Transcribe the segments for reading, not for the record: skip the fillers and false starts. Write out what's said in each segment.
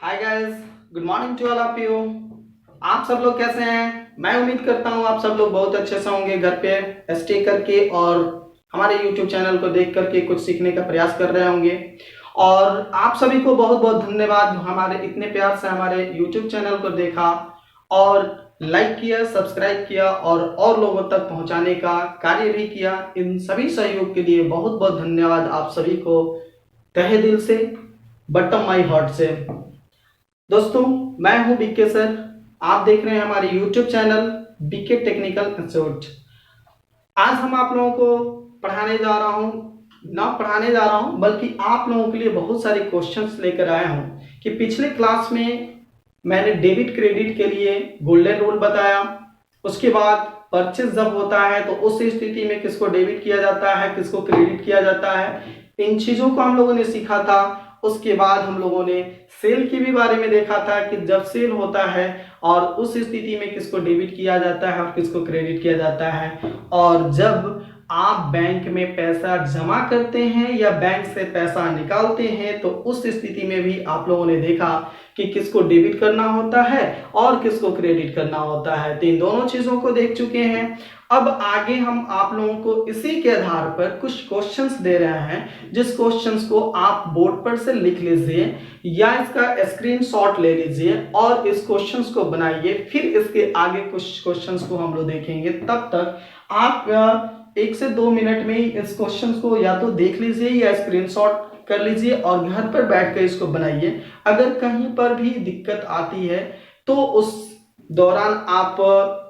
Hi guys, good morning to all of you. आप सब लोग कैसे हैं? मैं उम्मीद करता हूँ आप सब लोग बहुत अच्छे से होंगे, घर पे स्टे करके और हमारे यूट्यूब चैनल को देख करके कुछ सीखने का प्रयास कर रहे होंगे। और आप सभी को बहुत बहुत धन्यवाद, हमारे इतने प्यार से हमारे यूट्यूब चैनल को देखा और लाइक किया, सब्सक्राइब किया और लोगों तक पहुंचाने का कार्य भी किया। इन सभी सहयोग के लिए बहुत बहुत धन्यवाद आप सभी को, तहे दिल से, बटम माई हार्ट से। दोस्तों, मैं हूं बीके सर। आप देख रहे हैं हमारे YouTube channel BK technical institute. आज हम आप लोगों को पढ़ाने जा रहा हूं, ना पढ़ाने जा रहा हूं बल्कि आप लोगों के लिए बहुत सारे क्वेश्चंस लेकर आया हूं कि पिछले क्लास में मैंने डेबिट क्रेडिट के लिए गोल्डन रूल बताया। उसके बाद परचेज जब होता है तो उस स्थिति में किसको डेबिट किया जाता है, किसको क्रेडिट किया जाता है, इन चीजों को हम लोगों ने सीखा था। उसके बाद हम लोगों ने सेल के भी बारे में देखा था कि जब सेल होता है और उस स्थिति में किसको डेबिट किया जाता है और किसको क्रेडिट किया जाता है। और जब आप बैंक में पैसा जमा करते हैं या बैंक से पैसा निकालते हैं तो उस स्थिति में भी आप लोगों ने देखा कि किसको डेबिट करना होता है और किसको क्रेडिट करना होता है। तो इन दोनों चीजों को देख चुके हैं। अब आगे हम आप लोगों को इसी के आधार पर कुछ क्वेश्चंस दे रहे हैं, जिस क्वेश्चंस को आप बोर्ड पर से लिख लीजिए या इसका स्क्रीनशॉट ले लीजिए और इस क्वेश्चंस को बनाइए। फिर इसके आगे कुछ क्वेश्चंस को हम लोग देखेंगे। तब तक आप 1 से 2 मिनट में ही इस क्वेश्चंस को या तो देख लीजिए या स्क्रीनशॉट कर लीजिए और घर पर बैठकर इसको बनाइए। अगर कहीं पर भी दिक्कत आती है तो उस दौरान आप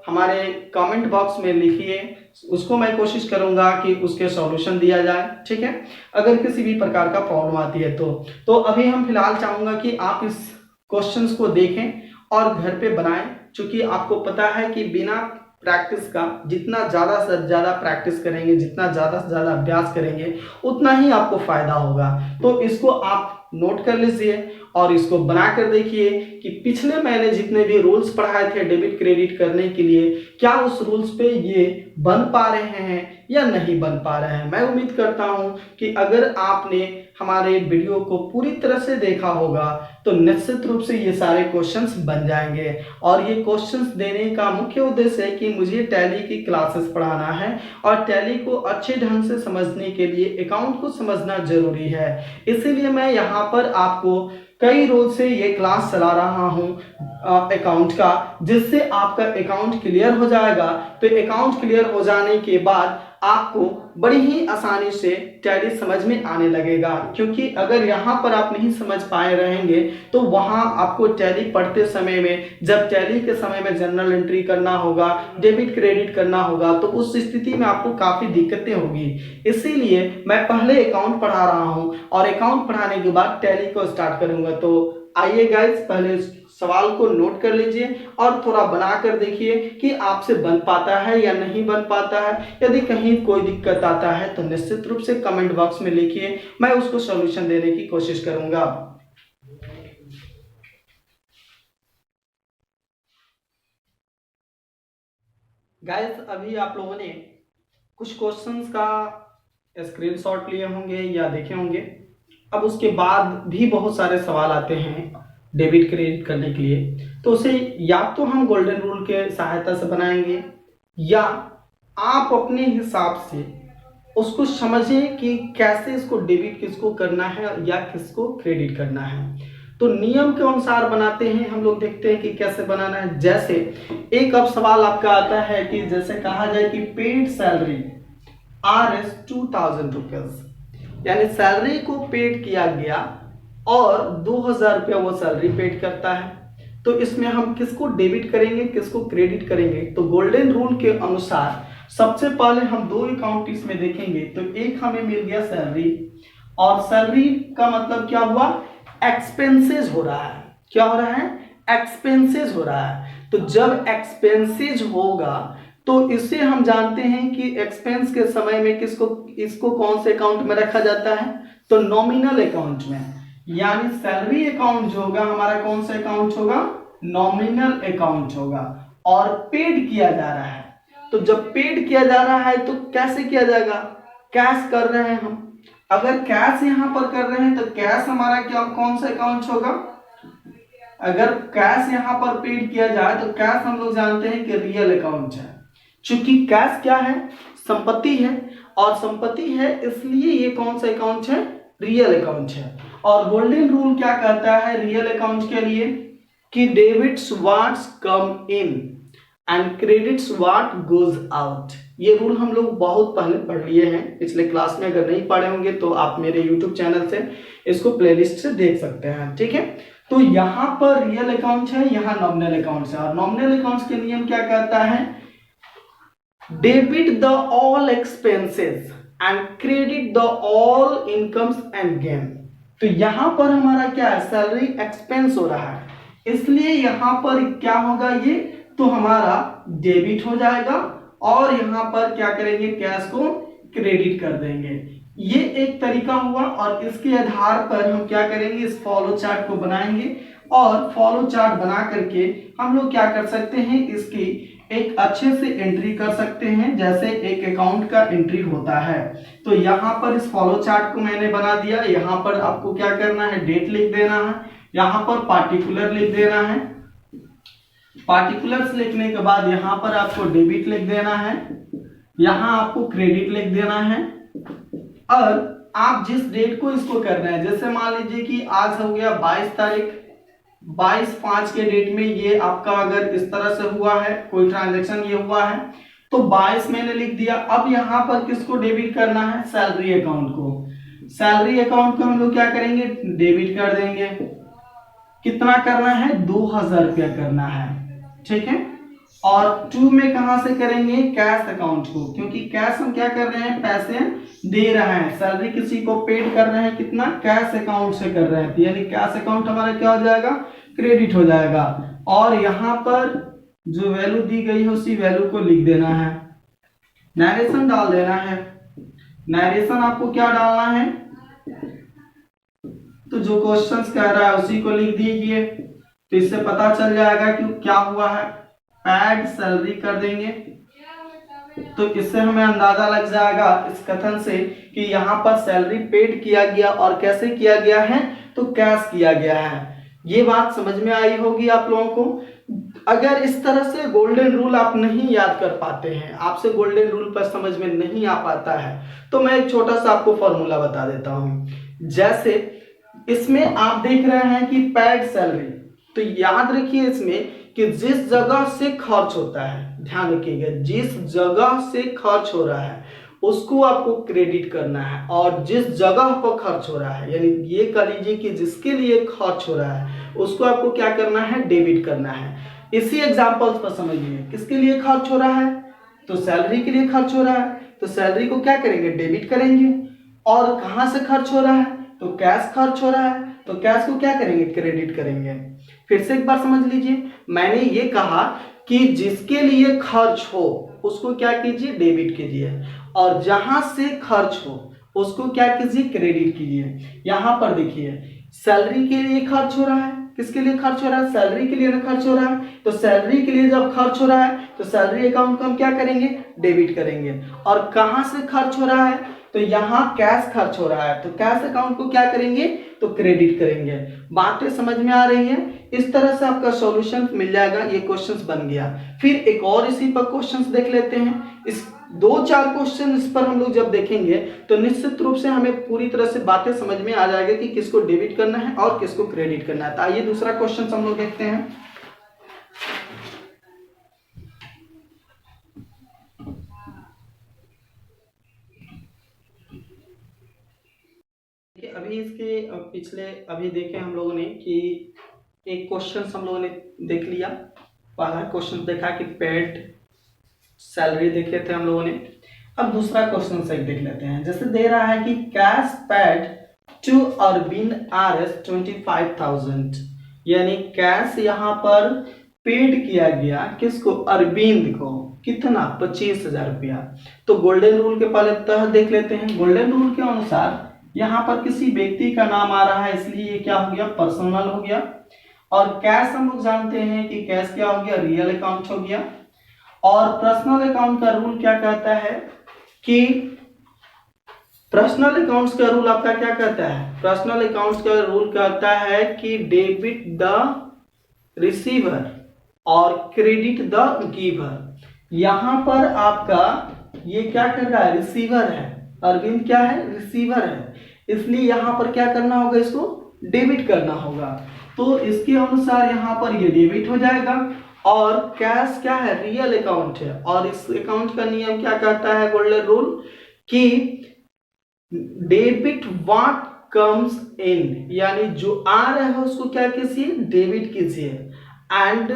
हमारे कमेंट बॉक्स में लिखिए, उसको मैं कोशिश करूंगा कि उसके सॉल्यूशन दिया जाए। ठीक है, अगर किसी भी प्रकार का प्रॉब्लम आती है तो अभी हम फिलहाल चाहूंगा कि आप इस क्वेश्चंस को देखें और घर पे बनाएं। क्योंकि आपको पता है कि बिना प्रैक्टिस का, जितना ज़्यादा से ज़्यादा प्रैक्टिस करेंगे, जितना ज़्यादा से ज़्यादा अभ्यास करेंगे, उतना ही आपको फायदा होगा। तो इसको आप नोट कर लीजिए और इसको बना कर देखिए कि पिछले मैंने जितने भी रूल्स पढ़ाए थे डेबिट क्रेडिट करने के लिए, क्या उस रूल्स पे ये बन पा रहे हैं या नहीं बन पा रहे हैं। मैं उम्मीद करता हूं कि अगर आपने हमारे वीडियो को पूरी तरह से देखा होगा तो निश्चित रूप से ये सारे क्वेश्चंस बन जाएंगे। और ये क्वेश्चंस देने का मुख्य उद्देश्य है कि मुझे टैली की क्लासेस पढ़ाना है और टैली को अच्छे ढंग से समझने के लिए अकाउंट को समझना जरूरी है। इसीलिए मैं यहाँ पर आपको कई रोज से ये क्लास चला रहा हूँ अकाउंट का, जिससे आपका अकाउंट क्लियर हो जाएगा। तो अकाउंट क्लियर हो जाने के बाद आपको बड़ी ही आसानी से टैली समझ में आने लगेगा। क्योंकि अगर यहाँ पर आप नहीं समझ पाए रहेंगे तो वहाँ आपको टैली पढ़ते समय में, जब टैली के समय में जनरल एंट्री करना होगा, डेबिट क्रेडिट करना होगा, तो उस स्थिति में आपको काफ़ी दिक्कतें होगी। इसीलिए मैं पहले अकाउंट पढ़ा रहा हूँ और अकाउंट पढ़ाने के बाद टैली को स्टार्ट करूँगा। तो आइए गाइस, पहले सवाल को नोट कर लीजिए और थोड़ा बना कर देखिए कि आपसे बन पाता है या नहीं बन पाता है। यदि कहीं कोई दिक्कत आता है तो निश्चित रूप से कमेंट बॉक्स में लिखिए, मैं उसको सॉल्यूशन देने की कोशिश करूंगा। गाइस, अभी आप लोगों ने कुछ क्वेश्चंस का स्क्रीनशॉट लिए होंगे या देखे होंगे। अब उसके बाद भी बहुत सारे सवाल आते हैं डेबिट क्रेडिट करने के लिए, तो उसे या तो हम गोल्डन रूल के सहायता से बनाएंगे या आप अपने हिसाब से उसको समझें कि कैसे इसको डेबिट किसको करना है या किसको क्रेडिट करना है। तो नियम के अनुसार बनाते हैं हम लोग, देखते हैं कि कैसे बनाना है। जैसे एक अब सवाल आपका आता है कि जैसे कहा जाए कि पेड सैलरी RS 2000 रुपीज, यानी सैलरी को पेड किया गया और 2000 रुपया वो सैलरी पेड करता है। तो इसमें हम किसको डेबिट करेंगे, किसको क्रेडिट करेंगे। तो गोल्डन रूल के अनुसार सबसे पहले हम दो अकाउंट इसमें देखेंगे। तो एक हमें मिल गया सैलरी, और सैलरी का मतलब क्या हुआ, एक्सपेंसेस हो रहा है। क्या हो रहा है, एक्सपेंसेस हो रहा है। तो जब एक्सपेंसेस होगा तो इसे हम जानते हैं कि एक्सपेंस के समय में इसको कौन से अकाउंट में रखा जाता है, तो नॉमिनल अकाउंट में। यानी सैलरी अकाउंट जो होगा हमारा कौन सा अकाउंट होगा, नॉमिनल अकाउंट होगा। और पेड किया जा रहा है, तो जब पेड किया जा रहा है तो कैसे किया जाएगा, कैश कर रहे हैं हम। अगर कैश यहां पर कर रहे हैं तो कैश हमारा क्या, कौन सा अकाउंट होगा, अगर कैश यहाँ पर पेड किया जाए तो कैश हम लोग जानते हैं कि रियल अकाउंट है। चूंकि कैश क्या है, संपत्ति है, और संपत्ति है इसलिए ये कौन सा अकाउंट है, रियल अकाउंट है। और गोल्डन रूल क्या कहता है रियल अकाउंट के लिए कि debits what's come in and credits what goes out. ये रूल हम लोग बहुत पहले पढ़ लिए हैं पिछले क्लास में, अगर नहीं पढ़े होंगे तो आप मेरे यूट्यूब चैनल से इसको प्लेलिस्ट से देख सकते हैं। ठीक है, तो यहाँ पर रियल अकाउंट है, यहाँ नॉमिनल अकाउंट है। और नॉमिनल अकाउंट्स के नियम क्या कहता है, debit the all expenses and credit the all incomes and gain. तो यहां पर हमारा क्या है, सैलरी एक्सपेंस हो रहा है, इसलिए यहां पर क्या होगा, ये तो हमारा डेबिट हो जाएगा और यहां पर क्या करेंगे, कैश को क्रेडिट कर देंगे। ये एक तरीका हुआ और इसके आधार पर हम क्या करेंगे, इस फॉलो चार्ट को बनाएंगे और फॉलो चार्ट बना करके हम लोग क्या कर सकते हैं, इसकी एक अच्छे से एंट्री कर सकते हैं जैसे एक अकाउंट का एंट्री होता है। तो यहाँ पर इस फॉलो चार्ट को मैंने बना दिया। यहाँ पर आपको क्या करना है, डेट लिख देना है, यहाँ पर पार्टिकुलर लिख देना है, पार्टिकुलर्स लिखने के बाद यहाँ पर आपको डेबिट लिख देना है, यहाँ आपको क्रेडिट लिख देना है। और आप जिस डेट को इसको करना है, जैसे मान लीजिए कि आज हो गया 22 तारीख, 22/5 के डेट में ये आपका अगर इस तरह से हुआ है, कोई ट्रांजैक्शन ये हुआ है, तो 22 मैंने लिख दिया। अब यहाँ पर किसको डेबिट करना है, सैलरी अकाउंट को। सैलरी अकाउंट को हम लोग क्या करेंगे, डेबिट कर देंगे। कितना करना है, 2000 रुपया करना है। ठीक है, और 2 में कहां से करेंगे, कैश अकाउंट को, क्योंकि कैश हम क्या कर रहे हैं, पैसे दे रहे हैं, सैलरी किसी को पेड कर रहे हैं, कितना, कैश अकाउंट से कर रहे हैं, यानी कैश अकाउंट हमारा क्या हो जाएगा, क्रेडिट हो जाएगा। और यहां पर जो वैल्यू दी गई है उसी वैल्यू को लिख देना है, नरेशन डाल देना है। नरेशन आपको क्या डालना है, तो जो क्वेश्चंस कह रहा है उसी को लिख दीजिए, तो इससे पता चल जाएगा कि क्या हुआ है, पैड सैलरी कर देंगे। तो इससे हमें अंदाजा लग जाएगा इस कथन से कि यहाँ पर सैलरी पेड किया गया और कैसे किया गया है, तो कैश किया गया है। ये बात समझ में आई होगी आप लोगों को। अगर इस तरह से गोल्डन रूल आप नहीं याद कर पाते हैं, आपसे गोल्डन रूल पर समझ में नहीं आ पाता है, तो मैं एक छोटा सा आपको फॉर्मूला बता देता हूं। जैसे इसमें आप देख रहे हैं कि पैड सैलरी, तो याद रखिए इसमें कि जिस जगह से खर्च होता है, ध्यान रखिएगा, जिस जगह से खर्च हो रहा है उसको आपको क्रेडिट करना है, और जिस जगह पर खर्च हो रहा है, यानी ये कह लीजिए कि जिसके लिए खर्च हो रहा है उसको आपको क्या करना है, डेबिट करना है। इसी एग्जांपल्स पर समझिए, किसके लिए खर्च हो रहा है, तो सैलरी के लिए खर्च हो रहा है, तो सैलरी को क्या करेंगे, डेबिट करेंगे। और कहां से खर्च हो रहा है, तो कैश खर्च हो रहा है, तो कैश को क्या करेंगे, क्रेडिट करेंगे। फिर से एक बार समझ लीजिए, मैंने ये कहा कि जिसके लिए खर्च हो उसको क्या कीजिए, डेबिट कीजिए, और जहां से खर्च हो उसको क्या कीजिए, क्रेडिट कीजिए। यहां पर देखिए, सैलरी के लिए खर्च हो रहा है, किसके लिए खर्च हो रहा है, सैलरी के लिए ना खर्च हो रहा है, तो सैलरी के लिए जब खर्च हो रहा है तो सैलरी अकाउंट को हम क्या करेंगे, डेबिट करेंगे। और कहां से खर्च हो रहा है, तो यहाँ कैश खर्च हो रहा है, तो कैश अकाउंट को क्या करेंगे, तो क्रेडिट करेंगे। बातें समझ में आ रही है। इस तरह से आपका सॉल्यूशन मिल जाएगा, ये क्वेश्चंस बन गया। फिर एक और इसी पर क्वेश्चंस देख लेते हैं। इस 2-4 क्वेश्चन इस पर हम लोग जब देखेंगे तो निश्चित रूप से हमें पूरी तरह से बातें समझ में आ जाएगा कि किसको डेबिट करना है और किसको क्रेडिट करना है। तो आइए दूसरा क्वेश्चन हम लोग देखते हैं। अभी इसके पिछले अभी देखे हम लोगों ने कि एक क्वेश्चन हम लोगों ने देख लिया। पहला क्वेश्चन देखा कि पेड सैलरी देखे थे हम लोगों ने। अब दूसरा क्वेश्चन से देख लेते हैं। जैसे दे रहा है कि cash paid to Arvind RS 25,000, यानी कैश यहाँ पर पेड किया गया किसको, अरविंद को, कितना, 25,000 रुपया। तो गोल्डन रूल के पहले तहत देख लेते हैं। गोल्डन रूल के अनुसार यहाँ पर किसी व्यक्ति का नाम आ रहा है, इसलिए ये क्या हो गया, पर्सनल हो गया। और कैश हम लोग जानते हैं कि कैश क्या हो गया, रियल अकाउंट हो गया। और पर्सनल अकाउंट का रूल क्या कहता है कि पर्सनल अकाउंट्स का रूल आपका क्या कहता है, पर्सनल अकाउंट्स का रूल कहता है कि डेबिट द रिसीवर और क्रेडिट द गिवर। यहां पर आपका ये क्या कर रहा है, रिसीवर है, अरविंद क्या है, रिसीवर है, इसलिए यहां पर क्या करना होगा, इसको डेबिट करना होगा। तो इसके अनुसार यहां पर ये डेबिट हो जाएगा। और कैश क्या है, रियल अकाउंट है, और इस अकाउंट का नियम क्या कहता है, गोल्डन रूल, कि डेबिट व्हाट कम्स इन, यानी जो आ रहा है उसको क्या कीजिए, डेबिट कीजिए, and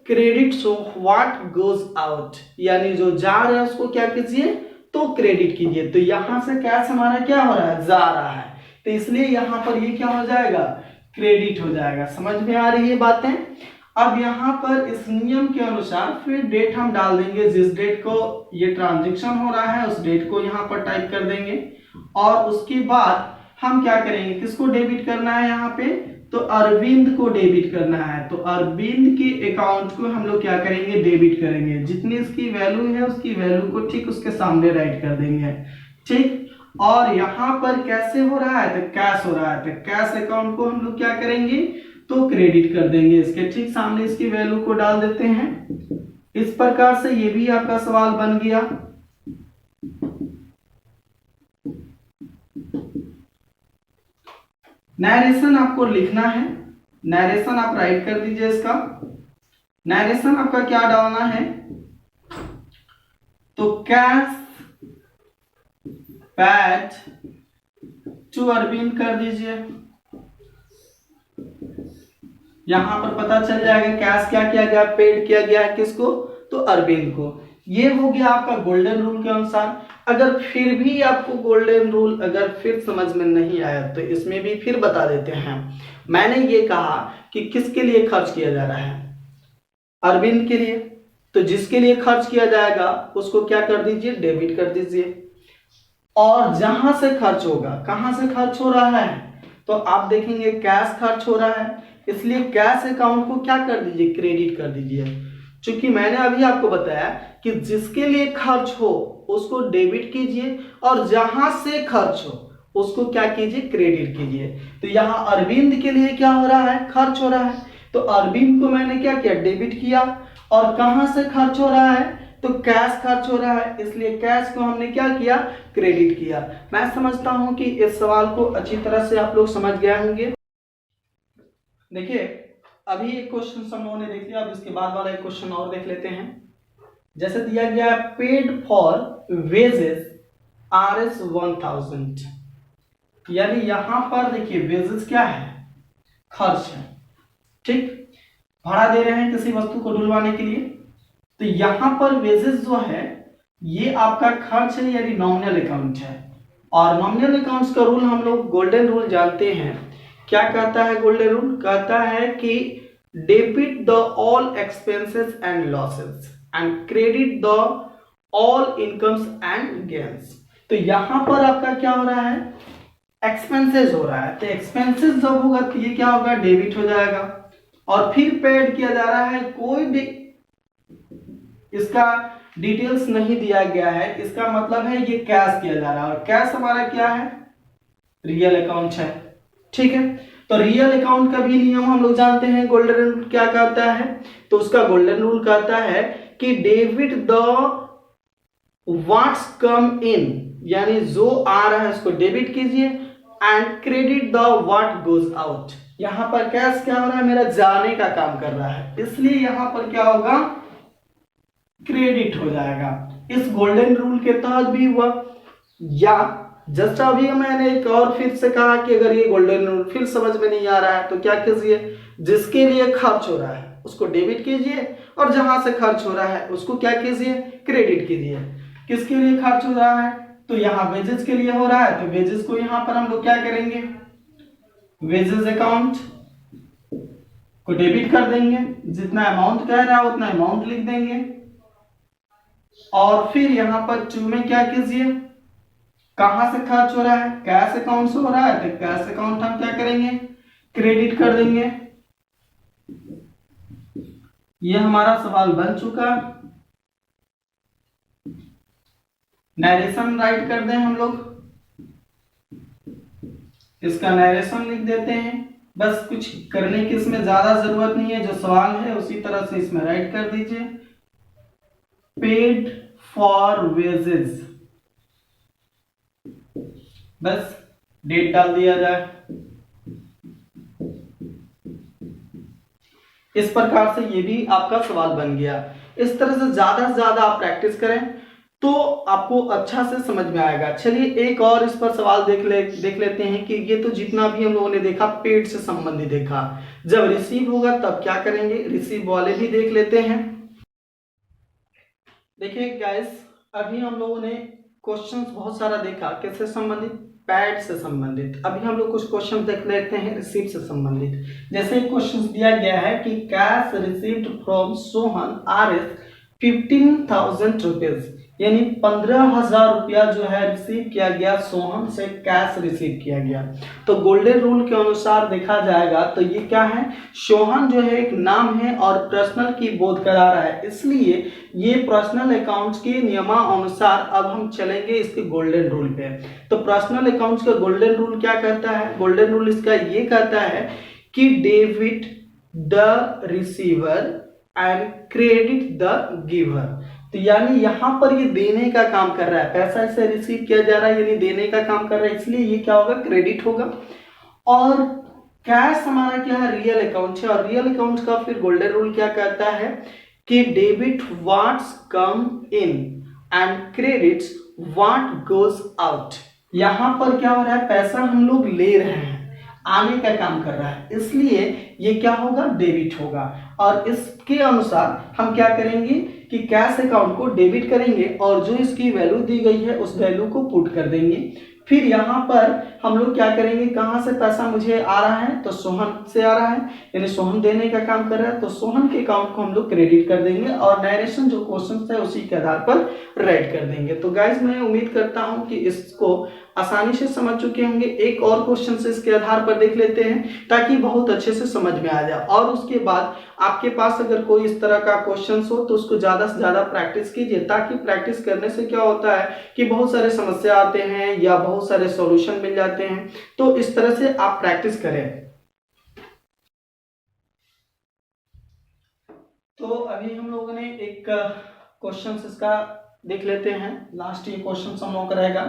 credit so what goes out, यानी जो जा रहा है उसको क्या कीजिए, तो क्रेडिट कीजिए। तो यहां से कैश हमारा क्या हो रहा है, जा रहा है, तो इसलिए यहां पर ये क्या हो जाएगा, क्रेडिट हो जाएगा। समझ में आ रही है बातें। अब यहां पर इस नियम के अनुसार फिर डेट हम डाल देंगे, जिस डेट को ये ट्रांजेक्शन हो रहा है उस डेट को यहां पर टाइप कर देंगे। और उसके बाद हम क्या करेंगे, किसको डेबिट करना है यहाँ पे, तो अरविंद को डेबिट करना है। तो अरविंद के अकाउंट को हम लोग क्या करेंगे, डेबिट करेंगे। जितनी इसकी वैल्यू है उसकी वैल्यू को ठीक उसके सामने राइट कर देंगे, ठीक। और यहाँ पर कैसे हो रहा है, तो कैश हो रहा है, तो कैश अकाउंट को हम लोग क्या करेंगे, तो क्रेडिट कर देंगे, इसके ठीक सामने इसकी वैल्यू को डाल देते हैं। इस प्रकार से ये भी आपका सवाल बन गया। नरेशन आपको लिखना है, नरेशन आप राइट कर दीजिए। इसका नरेशन आपका क्या डालना है, तो कैश पैड टू अरविंद कर दीजिए। यहां पर पता चल जाएगा कैश क्या किया गया, पेड किया गया है किसको, तो अरविंद को। ये हो गया आपका गोल्डन रूल के अनुसार। अगर फिर भी आपको गोल्डन रूल अगर फिर समझ में नहीं आया तो इसमें भी फिर बता देते हैं। मैंने ये कहा कि किसके लिए खर्च किया जा रहा है, अरविंद के लिए, तो जिसके लिए खर्च किया जाएगा उसको क्या कर दीजिए, डेबिट कर दीजिए। और जहां से खर्च होगा, कहां से खर्च हो रहा है, तो आप देखेंगे कैश खर्च हो रहा है, इसलिए कैश अकाउंट को क्या कर दीजिए, क्रेडिट कर दीजिए। क्योंकि मैंने अभी आपको बताया कि जिसके लिए खर्च हो उसको डेबिट कीजिए, और जहां से खर्च हो उसको क्या कीजिए, क्रेडिट कीजिए। तो यहाँ अरविंद के लिए क्या हो रहा है, खर्च हो रहा है, तो अरविंद को मैंने क्या किया, डेबिट किया। और कहां से खर्च हो रहा है, तो कैश खर्च हो रहा है, इसलिए कैश को हमने क्या किया, क्रेडिट किया। मैं समझता हूं कि इस सवाल को अच्छी तरह से आप लोग समझ गए होंगे। देखिए अभी एक क्वेश्चन सब लोगों ने देख लिया, अब इसके बाद वाला एक क्वेश्चन और देख लेते हैं। जैसे दिया गया है, पेड फॉर वेजेस RS 1000, यानी यहां पर देखिए वेजेस क्या है, खर्च है, ठीक, भाड़ा दे रहे हैं किसी वस्तु को ढुलवाने के लिए। तो यहां पर वेजेस जो है ये आपका खर्च है, यानी नॉमिनल अकाउंट है। और नॉमिनल अकाउंट्स का रूल हम लोग गोल्डन रूल जानते हैं। क्या कहता है गोल्डन रूल, कहता है कि debit the all expenses and losses and credit the all incomes and gains. तो यहां पर आपका क्या हो रहा है, एक्सपेंसेस हो रहा है, तो एक्सपेंसेस जब होगा तो ये क्या होगा, डेबिट हो जाएगा। और फिर पेड किया जा रहा है, कोई भी इसका डिटेल्स नहीं दिया गया है, इसका मतलब है ये कैश किया जा रहा है। और कैश हमारा क्या है, रियल अकाउंट है, ठीक है। तो रियल अकाउंट का भी नियम हम लोग जानते हैं, गोल्डन रूल क्या कहता है, तो उसका गोल्डन रूल कहता है कि डेबिट द व्हाट्स कम इन, यानी जो आ रहा है उसको डेबिट कीजिए, and credit the what goes out. यहां पर कैश क्या हो रहा है, मेरा जाने का काम कर रहा है, इसलिए यहां पर क्या होगा, क्रेडिट हो जाएगा। इस गोल्डन रूल के तहत भी हुआ। या जस्ट अभी मैंने एक और फिर से कहा कि अगर ये गोल्डन रूल फिर समझ में नहीं आ रहा है तो क्या कीजिए, जिसके लिए खर्च हो रहा है उसको डेबिट कीजिए, और जहां से खर्च हो रहा है उसको क्या कीजिए, क्रेडिट कीजिए। किसके लिए खर्च हो रहा है, तो यहाँ वेजेस के लिए हो रहा है, तो वेजेस को यहां पर हम लोग क्या करेंगे, वेजेस अकाउंट को डेबिट कर देंगे, जितना अमाउंट कह रहा है उतना अमाउंट लिख देंगे। और फिर यहां पर टू में क्या कीजिए, कहां से खर्च हो रहा है, कैश अकाउंट से हो रहा है, तो कैश अकाउंट हम क्या करेंगे, क्रेडिट कर देंगे। ये हमारा सवाल बन चुका। नरेशन राइट कर दें हम लोग, इसका नरेशन लिख देते हैं। बस कुछ करने की इसमें ज्यादा जरूरत नहीं है, जो सवाल है उसी तरह से इसमें राइट कर दीजिए। पेड फॉर वेजेस, बस डेट डाल दिया जाए। इस प्रकार से ये भी आपका सवाल बन गया। इस तरह से ज्यादा आप प्रैक्टिस करें तो आपको अच्छा से समझ में आएगा। चलिए एक और इस पर सवाल देख लेते हैं कि ये तो जितना भी हम लोगों ने देखा पेड से संबंधित देखा, जब रिसीव होगा तब क्या करेंगे, रिसीव वाले भी देख लेते हैं। देखिए गाइस, अभी हम लोगों ने क्वेश्चंस बहुत सारा देखा किससे संबंधित, पैड से संबंधित। अभी हम लोग कुछ क्वेश्चन देख लेते हैं रिसीव से संबंधित। जैसे क्वेश्चन दिया गया है कि cash received from Sohan RS 15,000 rupees, यानी 15,000 रुपया जो है रिसीव किया गया, सोहन से कैश रिसीव किया गया। तो गोल्डन रूल के अनुसार देखा जाएगा तो ये क्या है, सोहन जो है एक नाम है और पर्सनल की बोध करा रहा है, इसलिए ये पर्सनल अकाउंट्स के नियमानुसार अब हम चलेंगे इसके गोल्डन रूल पे। तो पर्सनल अकाउंट्स का गोल्डन रूल क्या कहता है, गोल्डन रूल इसका ये कहता है कि debit the receiver and credit the giver. तो यानी यहां पर ये देने का काम कर रहा है, पैसा इसे रिसीव किया जा रहा है यानी देने का काम कर रहा है, इसलिए ये क्या होगा, क्रेडिट होगा। और कैश हमारा क्या है, रियल अकाउंट है, और रियल अकाउंट का फिर गोल्डन रूल क्या कहता है कि debit what's come in and credits what goes out. यहां पर क्या हो रहा है, पैसा हम लोग ले रहे हैं, आने का काम कर रहा है, इसलिए ये क्या होगा, डेबिट होगा। और इसके अनुसार हम क्या करेंगे कि कैश अकाउंट को डेबिट करेंगे और जो इसकी वैल्यू दी गई है उस वैल्यू को पुट कर देंगे। फिर यहाँ पर हम लोग क्या करेंगे, कहाँ से पैसा मुझे आ रहा है, तो सोहन से आ रहा है, यानी सोहन देने का काम कर रहा है, तो सोहन के अकाउंट को हम लोग क्रेडिट कर देंगे और डायरेक्शन जो क्वेश्चन है उसी के आधार पर राइट कर देंगे। तो गाइज मैं उम्मीद करता हूं कि इसको आसानी से समझ चुके होंगे। एक और क्वेश्चन से इसके आधार पर देख लेते हैं ताकि बहुत अच्छे से समझ में आ जाए, और उसके बाद आपके पास अगर कोई इस तरह का क्वेश्चन हो तो उसको ज्यादा से ज्यादा प्रैक्टिस कीजिए, ताकि प्रैक्टिस करने से क्या होता है कि बहुत सारे समस्या आते हैं या बहुत सारे सॉल्यूशन मिल जाते हैं। तो इस तरह से आप प्रैक्टिस करें। तो अभी हम लोगों ने एक क्वेश्चन इसका देख लेते हैं, लास्ट ये क्वेश्चन हम लोग का रहेगा।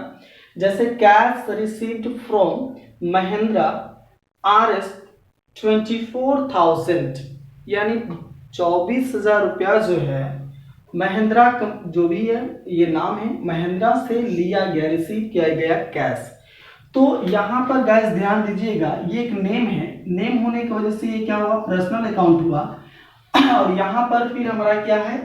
जैसे cash received from Mahindra RS 24,000, यानी 24,000 रुपया जो है महेंद्रा जो भी है ये नाम है, महेंद्रा से लिया गया, रिसीव किया गया कैश। तो यहाँ पर गाइस ध्यान दीजिएगा, ये एक नेम है, नेम होने की वजह से ये क्या हुआ, पर्सनल अकाउंट हुआ। और यहाँ पर फिर हमारा क्या है,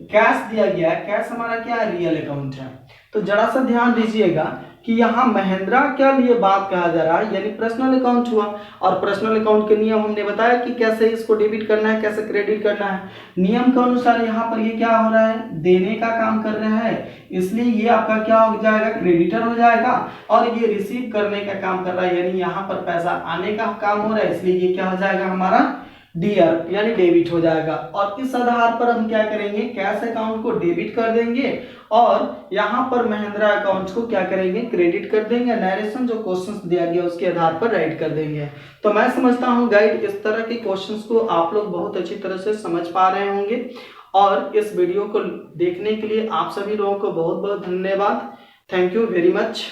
कैश दिया गया, कैश हमारा क्या है, रियल अकाउंट है। तो जरा सा ध्यान दीजिएगा कि यहाँ महेंद्रा क्या लिए बात कहा जा रहा है, यानी पर्सनल अकाउंट हुआ, और पर्सनल अकाउंट के नियम हमने बताया कि कैसे इसको डेबिट करना है, कैसे क्रेडिट करना है। नियम के अनुसार यहाँ पर ये क्या हो रहा है, देने का काम कर रहा है, इसलिए ये आपका क्या हो जाएगा, क्रेडिटर हो जाएगा। और ये रिसीव करने का काम कर रहा है, यानी यहाँ पर पैसा आने का काम हो रहा है, इसलिए ये क्या हो जाएगा, हमारा डीआर यानी डेबिट हो जाएगा। और इस आधार पर हम क्या करेंगे, कैश अकाउंट को डेबिट कर देंगे और यहाँ पर महेंद्रा अकाउंट को क्या करेंगे, क्रेडिट कर देंगे। नरेशन जो क्वेश्चंस दिया गया उसके आधार पर राइट कर देंगे। तो मैं समझता हूँ गाइड इस तरह के क्वेश्चंस को आप लोग बहुत अच्छी तरह से समझ पा रहे होंगे, और इस वीडियो को देखने के लिए आप सभी लोगों को बहुत बहुत धन्यवाद। Thank you very much.